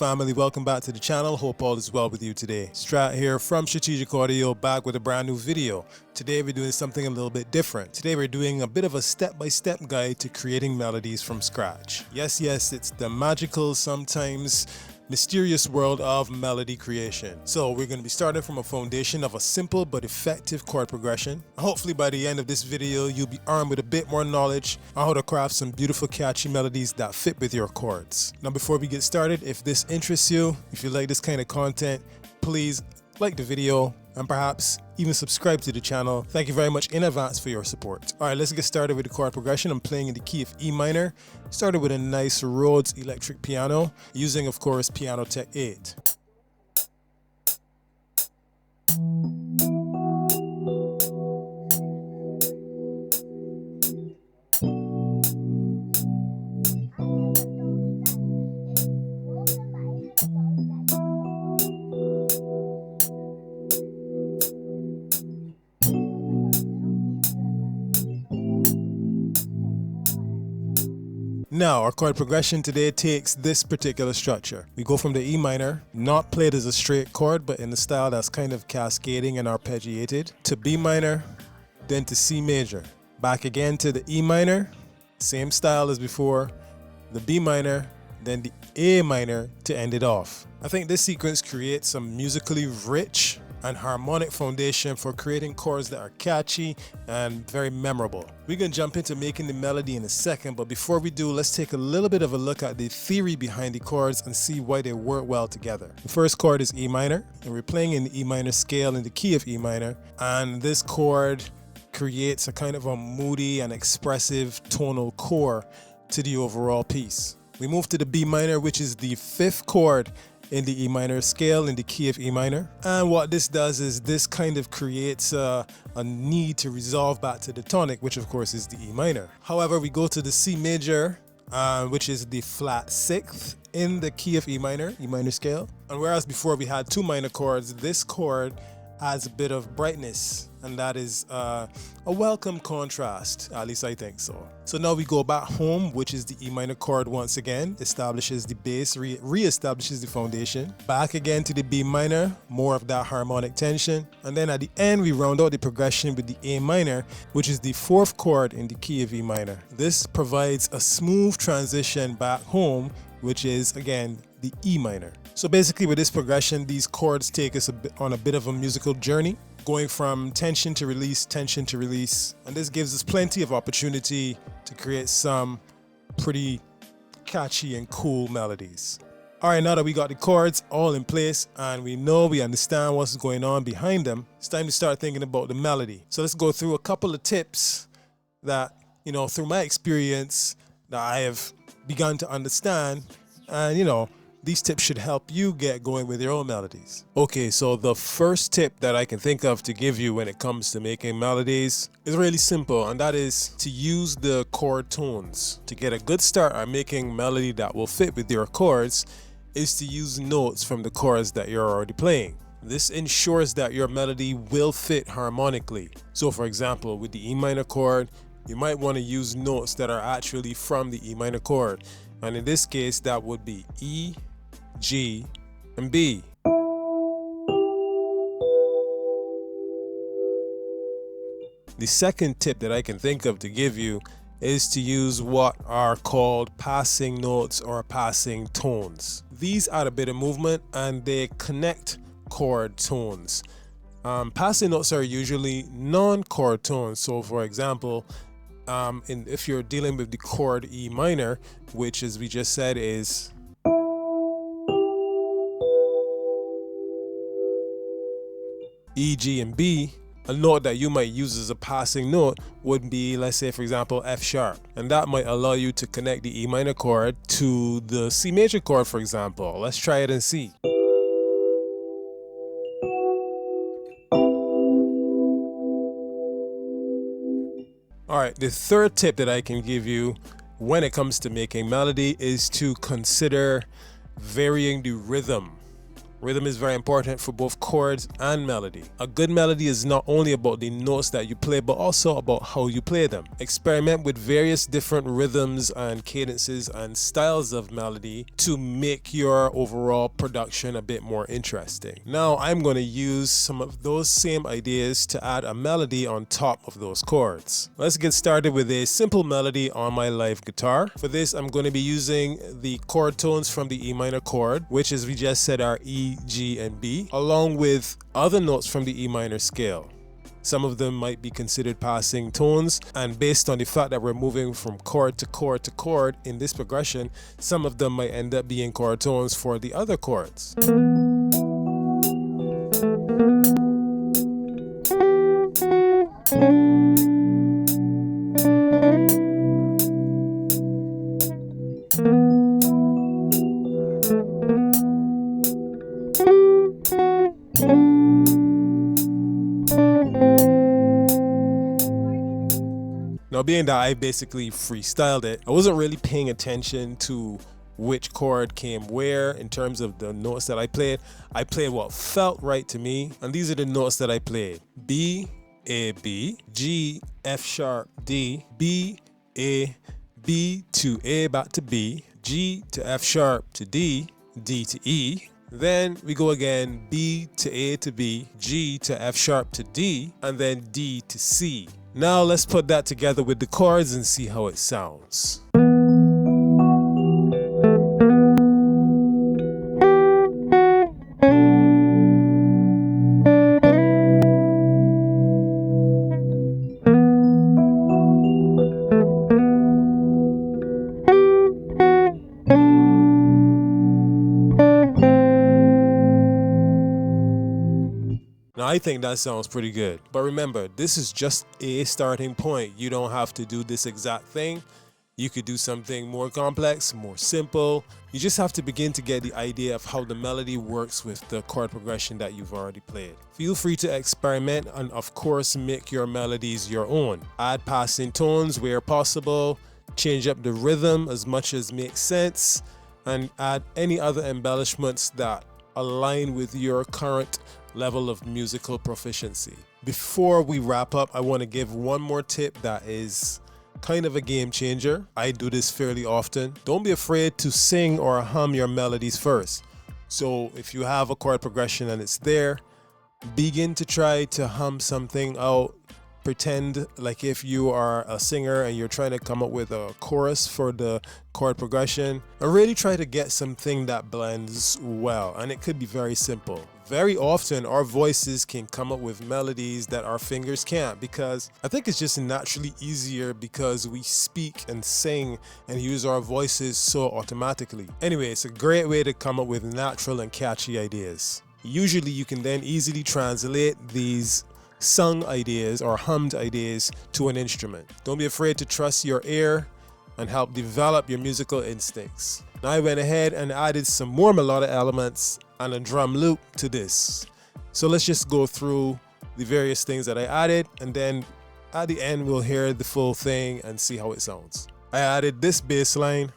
family, welcome back to the channel. Hope all is well with you today. Strat here from Strategic Audio, back with a brand new video. Today we're doing something a little bit different. Today we're doing a bit of a step-by-step guide to creating melodies from scratch. Yes, it's the magical, sometimes mysterious world of melody creation. So we're going to be starting from a foundation of a simple but effective chord progression. Hopefully by the end of this video you'll be armed with a bit more knowledge on how to craft some beautiful catchy melodies that fit with your chords. Now before we get started, if this interests you, if you like this kind of content, please like the video and perhaps even subscribe to the channel. Thank you very much in advance for your support. Alright, let's get started with the chord progression. I'm playing in the key of E minor. Started with a nice Rhodes electric piano, using of course Piano Tech 8. Now, our chord progression today takes this particular structure. We go from the E minor, not played as a straight chord, but in the style that's kind of cascading and arpeggiated, to B minor, then to C major. Back again to the E minor, same style as before, the B minor, then the A minor to end it off. I think this sequence creates some musically rich and harmonic foundation for creating chords that are catchy and very memorable. We're going to jump into making the melody in a second, but before we do, let's take a little bit of a look at the theory behind the chords and see why they work well together. The first chord is E minor, and we're playing in the E minor scale in the key of E minor, and this chord creates a kind of a moody and expressive tonal core to the overall piece. We move to the B minor, which is the fifth chord in the E minor scale in the key of E minor, and what this does is this kind of creates a need to resolve back to the tonic, which of course is the E minor. However, we go to the C major, which is the flat sixth in the key of E minor scale, and whereas before we had two minor chords, this chord adds a bit of brightness, and that is a welcome contrast, at least I think so. So now we go back home, which is the E minor chord once again, establishes the base, re-establishes the foundation. Back again to the B minor, more of that harmonic tension. And then at the end, we round out the progression with the A minor, which is the fourth chord in the key of E minor. This provides a smooth transition back home, which is again the E minor. So basically with this progression, these chords take us on a bit of a musical journey, going from tension to release, and this gives us plenty of opportunity to create some pretty catchy and cool melodies. Alright, now that we got the chords all in place and we understand what's going on behind them, it's time to start thinking about the melody. So let's go through a couple of tips that, through my experience, that I have begun to understand, and these tips should help you get going with your own melodies. Okay, so the first tip that I can think of to give you when it comes to making melodies is really simple, and that is to use the chord tones. To get a good start at making melody that will fit with your chords is to use notes from the chords that you're already playing. This ensures that your melody will fit harmonically. So for example, with the E minor chord, you might want to use notes that are actually from the E minor chord. And in this case, that would be E, G, and B. The second tip that I can think of to give you is to use what are called passing notes or passing tones. These add a bit of movement and they connect chord tones. Passing notes are usually non-chord tones. So for example, if you're dealing with the chord E minor, which as we just said is E, G, and B, a note that you might use as a passing note would be, let's say for example, F sharp. And that might allow you to connect the E minor chord to the C major chord, for example. Let's try it and see. Alright, the third tip that I can give you when it comes to making melody is to consider varying the rhythm Rhythm is very important for both chords and melody. A good melody is not only about the notes that you play, but also about how you play them. Experiment with various different rhythms and cadences and styles of melody to make your overall production a bit more interesting. Now I'm going to use some of those same ideas to add a melody on top of those chords. Let's get started with a simple melody on my live guitar. For this, I'm going to be using the chord tones from the E minor chord, which as we just said are E, G, and B, along with other notes from the E minor scale. Some of them might be considered passing tones, and based on the fact that we're moving from chord to chord to chord in this progression, some of them might end up being chord tones for the other chords. Now, being that I basically freestyled it, I wasn't really paying attention to which chord came where in terms of the notes that I played. I played what felt right to me, and these are the notes that I played: B, A, B, G, F sharp, D, B, A, B to A back to B, G to F sharp to D, D to E. Then we go again, B to A to B, G to F sharp to D, and then D to C. Now let's put that together with the chords and see how it sounds. Now I think that sounds pretty good, but remember, this is just a starting point. You don't have to do this exact thing. You could do something more complex, more simple. You just have to begin to get the idea of how the melody works with the chord progression that you've already played. Feel free to experiment and of course make your melodies your own. Add passing tones where possible, change up the rhythm as much as makes sense, and add any other embellishments that align with your current level of musical proficiency. Before we wrap up, I want to give one more tip that is kind of a game changer. I do this fairly often. Don't be afraid to sing or hum your melodies first. So if you have a chord progression and it's there, begin to try to hum something out. Pretend like if you are a singer and you're trying to come up with a chorus for the chord progression, and really try to get something that blends well. And it could be very simple. Very often our voices can come up with melodies that our fingers can't, because I think it's just naturally easier because we speak and sing and use our voices so automatically. Anyway, it's a great way to come up with natural and catchy ideas. Usually you can then easily translate these sung ideas or hummed ideas to an instrument. Don't be afraid to trust your ear and help develop your musical instincts. Now I went ahead and added some more melodic elements and a drum loop to this. So let's just go through the various things that I added, and then at the end we'll hear the full thing and see how it sounds. I added this bass line.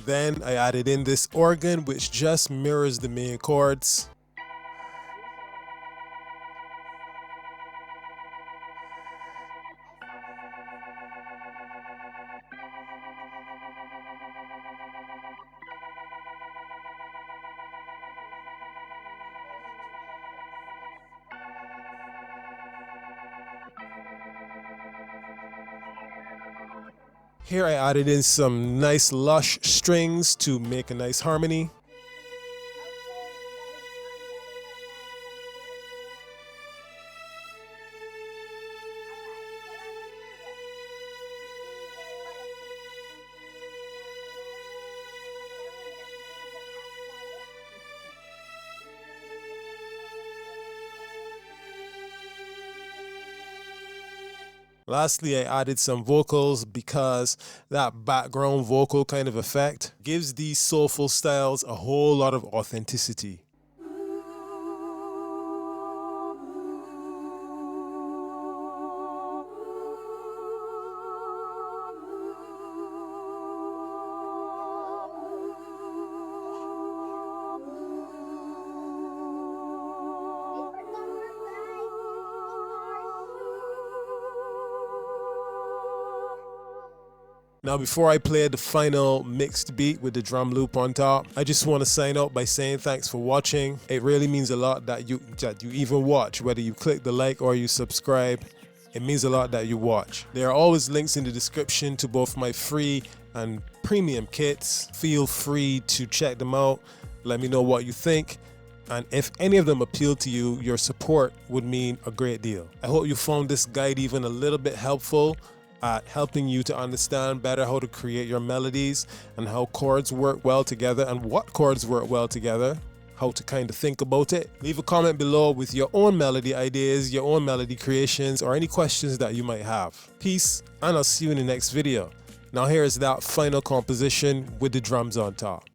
Then I added in this organ, which just mirrors the main chords. Here I added in some nice lush strings to make a nice harmony. Lastly, I added some vocals because that background vocal kind of effect gives these soulful styles a whole lot of authenticity. Now, before I play the final mixed beat with the drum loop on top, I just want to sign out by saying thanks for watching. It really means a lot that you even watch, whether you click the like or you subscribe. It means a lot that you watch. There are always links in the description to both my free and premium kits. Feel free to check them out. Let me know what you think. And if any of them appeal to you, your support would mean a great deal. I hope you found this guide even a little bit helpful at helping you to understand better how to create your melodies and how chords work well together and what chords work well together, how to kind of think about it. Leave a comment below with your own melody ideas, your own melody creations, or any questions that you might have. Peace, and I'll see you in the next video. Now here is that final composition with the drums on top.